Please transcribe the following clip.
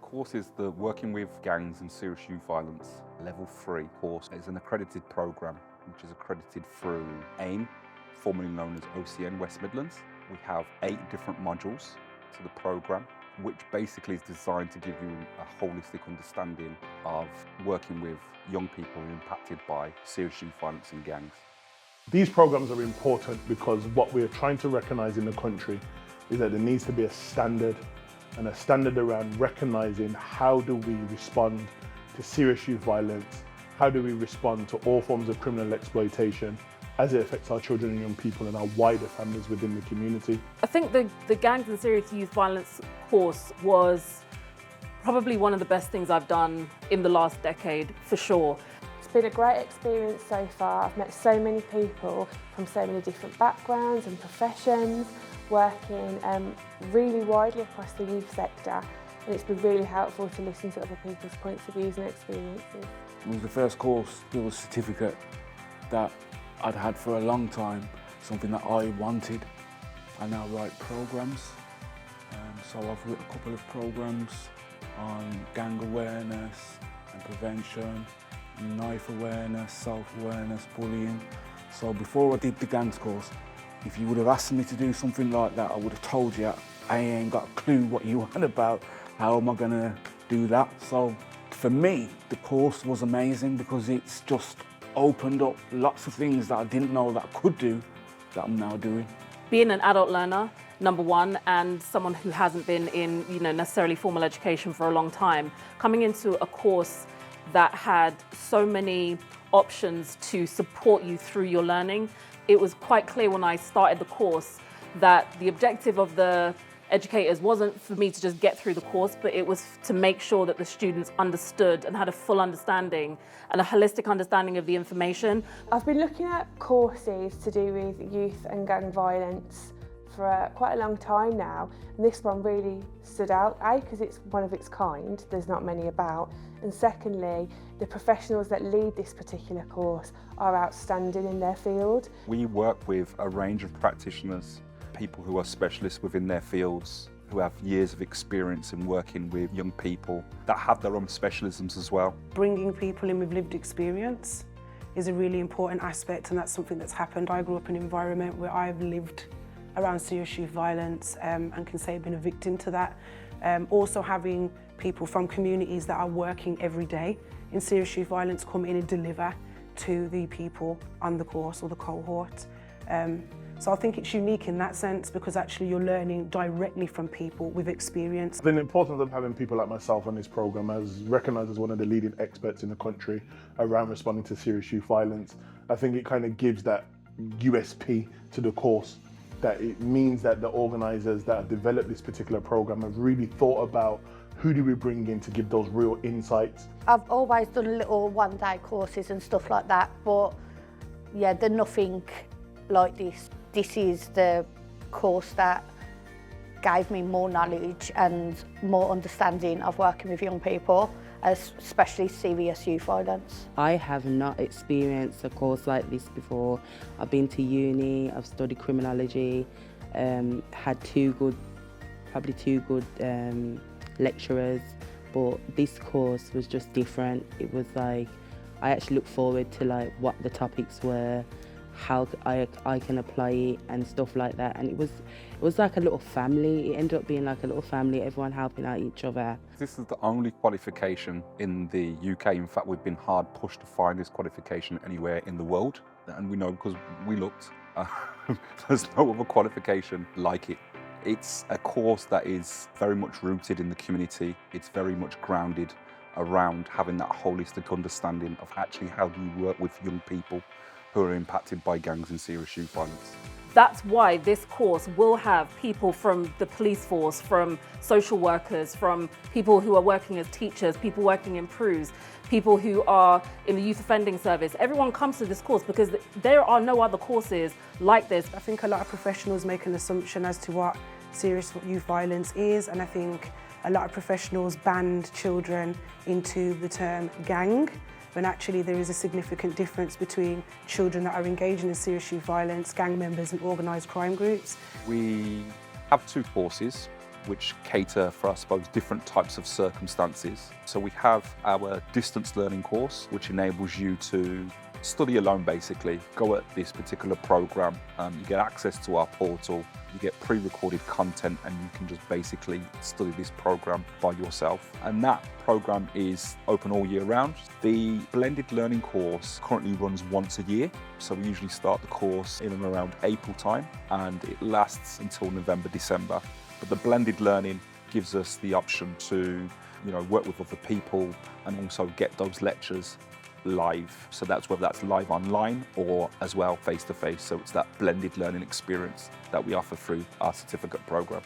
course is the Working with Gangs and Serious Youth Violence Level 3 course. It's an accredited programme which is accredited through AIM, formerly known as OCN West Midlands. We have 8 different modules to the programme, which basically is designed to give you a holistic understanding of working with young people impacted by serious youth violence and gangs. These programs are important because what we're trying to recognise in the country is that there needs to be a standard, and a standard around recognising how do we respond to serious youth violence, how do we respond to all forms of criminal exploitation as it affects our children and young people and our wider families within the community. I think the Gangs and Serious Youth Violence course was probably one of the best things I've done in the last decade, for sure. It's been a great experience so far. I've met so many people from so many different backgrounds and professions, working really widely across the youth sector, and it's been really helpful to listen to other people's points of views and experiences. It was the first course, it was a certificate that I'd had for a long time, something that I wanted. I now write programmes, so I've written a couple of programmes on gang awareness and prevention, knife awareness, self-awareness, bullying. So before I did the gangs course, if you would have asked me to do something like that, I would have told you, I ain't got a clue what you want about, how am I gonna do that? So for me, the course was amazing because it's just opened up lots of things that I didn't know that I could do, that I'm now doing. Being an adult learner, number one, and someone who hasn't been in necessarily formal education for a long time, coming into a course that had so many options to support you through your learning, it was quite clear when I started the course that the objective of the educators wasn't for me to just get through the course, but it was to make sure that the students understood and had a full understanding and a holistic understanding of the information. I've been looking at courses to do with youth and gang violence for quite a long time now, and this one really stood out, A, because it's one of its kind, there's not many about, and secondly, the professionals that lead this particular course are outstanding in their field. We work with a range of practitioners, people who are specialists within their fields, who have years of experience in working with young people that have their own specialisms as well. Bringing people in with lived experience is a really important aspect, and that's something that's happened. I grew up in an environment where I've lived around serious youth violence and can say I've been a victim to that. Also having people from communities that are working every day in serious youth violence come in and deliver to the people on the course or the cohort. So I think it's unique in that sense because actually you're learning directly from people with experience. The importance of having people like myself on this programme as recognised as one of the leading experts in the country around responding to serious youth violence, I think it kind of gives that USP to the course, that it means that the organisers that have developed this particular programme have really thought about who do we bring in to give those real insights. I've always done little one-day courses and stuff like that, but yeah, they're nothing like this. This is the course that gave me more knowledge and more understanding of working with young people, especially serious youth violence. I have not experienced a course like this before. I've been to uni, I've studied criminology, had probably two good lecturers, but this course was just different. It was like, I actually looked forward to like what the topics were, how I can apply it and stuff like that, and it was like a little family. It ended up being like a little family, everyone helping out each other. This is the only qualification in the UK. In fact, we've been hard pushed to find this qualification anywhere in the world, and we know because we looked. There's no other qualification like it. It's a course that is very much rooted in the community. It's very much grounded around having that holistic understanding of actually how do you work with young people who are impacted by gangs and serious youth violence. That's why this course will have people from the police force, from social workers, from people who are working as teachers, people working in PRUs, people who are in the youth offending service. Everyone comes to this course because there are no other courses like this. I think a lot of professionals make an assumption as to what serious youth violence is, and I think a lot of professionals band children into the term gang, when actually there is a significant difference between children that are engaging in serious youth violence, gang members and organised crime groups. We have 2 courses. which cater for, I suppose, different types of circumstances. So we have our distance learning course, which enables you to study alone basically, go at this particular program. You get access to our portal, you get pre-recorded content, and you can just basically study this program by yourself. And that program is open all year round. The blended learning course currently runs once a year. So we usually start the course in and around April time, and it lasts until November, December. But the blended learning gives us the option to, work with other people and also get those lectures live. So that's whether that's live online or as well face-to-face. So it's that blended learning experience that we offer through our certificate program.